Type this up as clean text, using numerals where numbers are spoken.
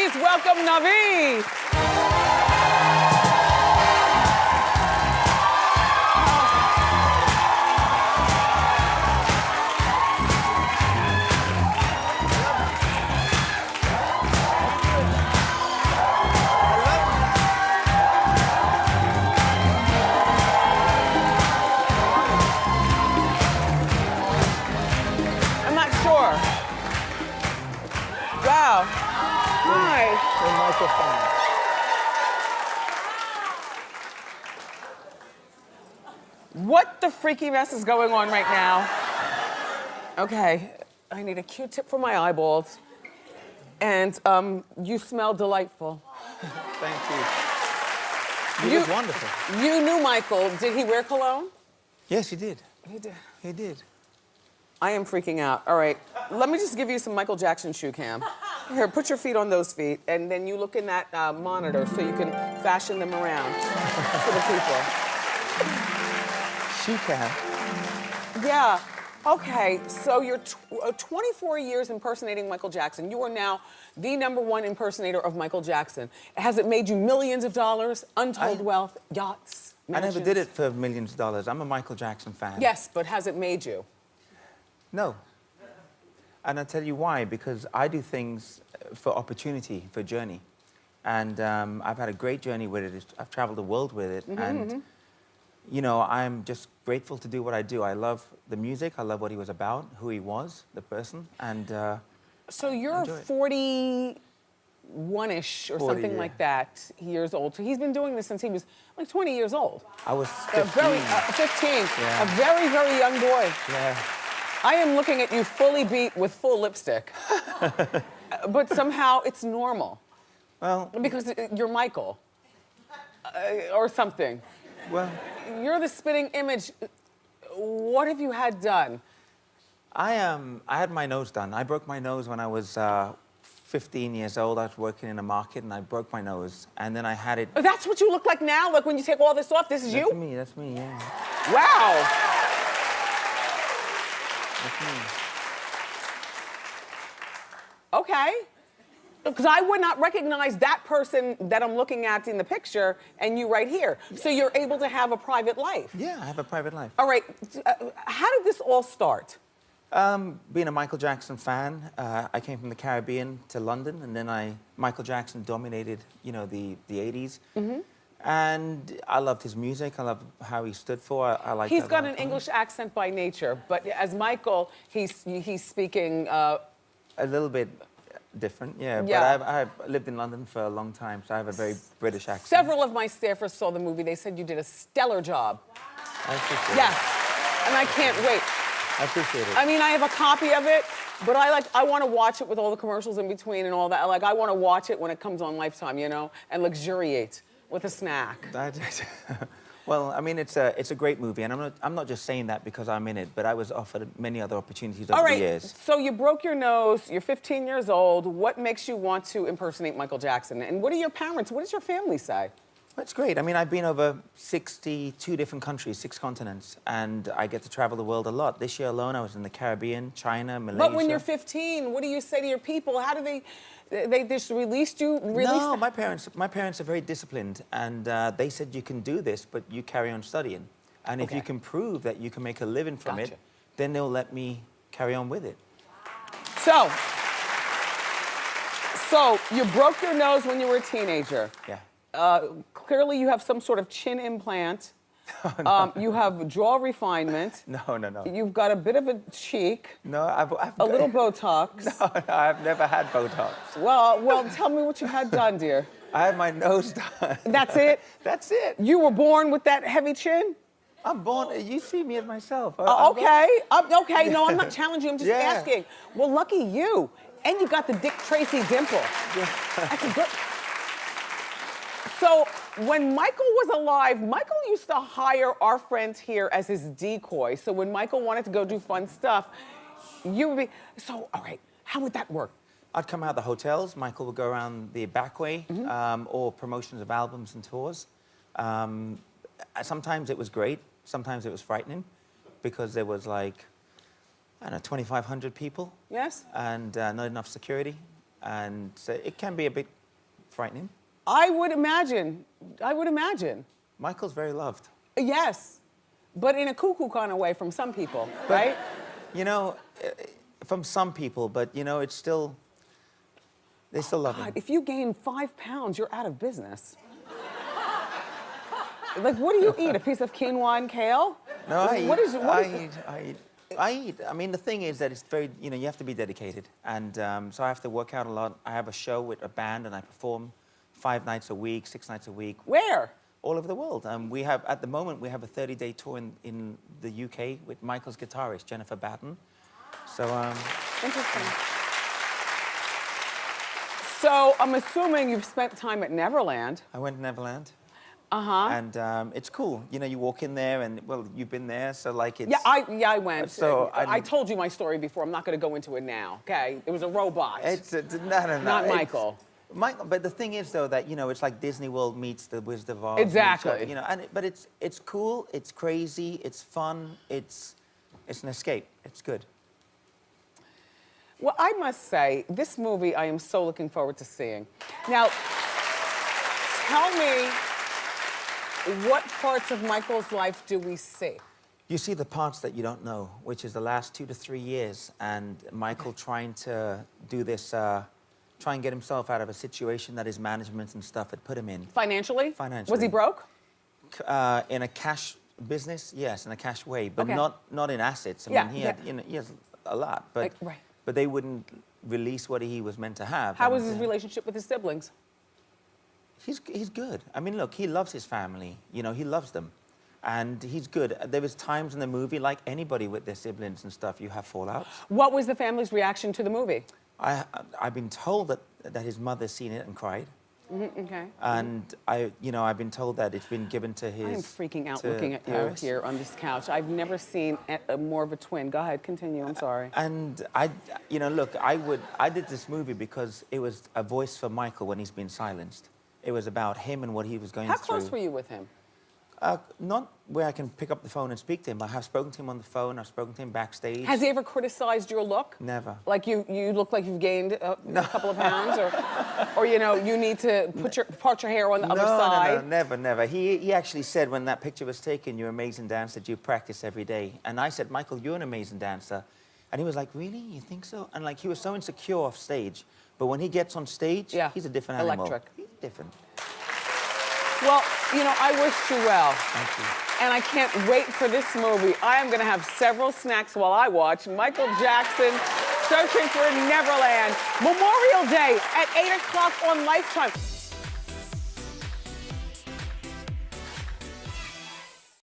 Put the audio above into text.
Please welcome Navi. I'm not sure. Wow. Hi. The microphone. What the freaky mess is going on right now? Okay, I need a Q-tip for my eyeballs. And you smell delightful. Thank you. He was wonderful. You knew Michael. Did he wear cologne? Yes, he did. He did. He did. I am freaking out. All right, let me just give you some Michael Jackson shoe cam. Here, put your feet on those feet, and then you look in that monitor so you can fashion them around for the people. She can. Yeah. Okay, so you're 24 years impersonating Michael Jackson. You are now the #1 impersonator of Michael Jackson. Has it made you millions of dollars, untold wealth, yachts, mansions? I never did it for millions of dollars. I'm a Michael Jackson fan. Yes, but has it made you? No. And I'll tell you why. Because I do things for opportunity, for journey. And I've had a great journey with it. I've traveled the world with it. And, you know, I'm just grateful to do what I do. I love the music. I love what he was about, who he was, the person. And so you're 41-ish or 40, something yeah. like that years old. So he's been doing this since he was like 20 years old. I was A 15. 15. Yeah. A very, very young boy. Yeah. I am looking at you fully beat with full lipstick. But somehow it's normal. Well, Because you're Michael. Or something. well, You're the spitting image. What have you had done? I had my nose done. I broke my nose when I was 15 years old. I was working in a market and I broke my nose. And then I had it. That's what you look like now? Like when you take all this off, this is you? That's me, yeah. Wow. That's me. Okay. Because I would not recognize that person that I'm looking at in the picture and you right here. So you're able to have a private life. Yeah, I have a private life. All right. How did this all start? Being a Michael Jackson fan, I came from the Caribbean to London, and then Michael Jackson dominated, you know, the 80s. And I loved his music. I loved how he stood for. I liked He's that got a an lot. English accent by nature, but as Michael, he's speaking. A little bit different, yeah. Yeah. But I've lived in London for a long time, so I have a very British accent. Several of my staffers saw the movie. They said you did a stellar job. I appreciate Yes, it. and I can't wait. I appreciate it. I mean, I have a copy of it, but I want to watch it with all the commercials in between and all that. Like, I want to watch it when it comes on Lifetime, you know, and luxuriate with a snack. Well, I mean, it's a great movie, and I'm not just saying that because I'm in it, but I was offered many other opportunities over the years. So you broke your nose, you're 15 years old. What makes you want to impersonate Michael Jackson? And what are your parents, what does your family say? That's great. I mean, I've been over 62 different countries, 6 continents, and I get to travel the world a lot. This year alone, I was in the Caribbean, China, Malaysia. But when you're 15, what do you say to your people? How do they just released you? No, my parents are very disciplined, and they said you can do this, but you carry on studying. And if you can prove that you can make a living from it, then they'll let me carry on with it. So you broke your nose when you were a teenager. Yeah. Clearly you have some sort of chin implant. Oh, no. You have jaw refinement. No. You've got a bit of a cheek. No, I've a little Botox. No, I've never had Botox. Well, tell me what you had done, dear. I had my nose done. That's it? That's it. You were born with that heavy chin? I'm born, you see me as myself. Okay, okay, no, I'm not challenging you, I'm just Yeah. asking. Well, lucky you. And you got the Dick Tracy dimple. Yeah. That's a good... So, when Michael was alive, Michael used to hire our friends here as his decoy. So when Michael wanted to go do fun stuff, you would be... So, all right, how would that work? I'd come out of the hotels, Michael would go around the back way, or promotions of albums and tours. Sometimes it was great, sometimes it was frightening, because there was like, I don't know, 2,500 people. Yes? And not enough security. and so it can be a bit frightening. I would imagine. I would imagine. Michael's very loved. Yes, but in a cuckoo kind of way from some people, But, right? You know, from some people, but you know, it's still, they still love God, him. if you gain 5 pounds, you're out of business. Like, what do you eat? A piece of quinoa and kale? No, I eat. What is? I eat. I mean, the thing is that it's very, you know, you have to be dedicated. And so I have to work out a lot. I have a show with a band and I perform 5 nights a week, 6 nights a week. Where? All over the world. We have, at the moment, we have a 30-day tour in the UK with Michael's guitarist, Jennifer Batten. So, Interesting. So I'm assuming you've spent time at Neverland. I went to Neverland. Uh-huh. And it's cool. You know, you walk in there and, well, you've been there, so like it's... Yeah, I went. So I told you my story before. I'm not going to go into it now, okay? It was a robot. No. Not Michael. Michael, but the thing is, though, that, you know, it's like Disney World meets the Wizard of Oz. Exactly. You know, but it's cool, it's crazy, it's fun, it's an escape. It's good. Well, I must say, this movie I am so looking forward to seeing. Now, tell me, what parts of Michael's life do we see? You see the parts that you don't know, which is the last 2 to 3 years, and Michael trying to do this, try and get himself out of a situation that his management and stuff had put him in. Financially? Financially. Was he broke? In a cash business, yes, in a cash way, but Okay. not in assets. I Yeah, mean, he had, you know, he has a lot, but Right. but they wouldn't release what he was meant to have. How and, was his relationship with his siblings? He's good. I mean, look, he loves his family. You know, he loves them, and he's good. There was times in the movie, like anybody with their siblings and stuff, you have fallouts. What was the family's reaction to the movie? I've been told that his mother's seen it and cried. Okay. And I've been told that it's been given to his. I am freaking out to looking at Paris. you here on this couch. I've never seen more of a twin. Go ahead, continue. I'm sorry. And look, I did this movie because it was a voice for Michael when he's been silenced. It was about him and what he was going How through. close were you with him? Not where I can pick up the phone and speak to him. I have spoken to him on the phone. I've spoken to him backstage. Has he ever criticized your look? Never. Like you look like you've gained a couple of pounds, or you know, you need to part your hair on the other side. No, never. He actually said when that picture was taken, "You're an amazing dancer. You practice every day." And I said, "Michael, you're an amazing dancer." And he was like, "Really? You think so?" And like he was so insecure off stage, but when he gets on stage, Yeah. he's a different animal. Electric. He's different. Well, you know, I wish you well. Thank you. And I can't wait for this movie. I am going to have several snacks while I watch Michael Jackson Searching for Neverland. Memorial Day at 8 o'clock on Lifetime.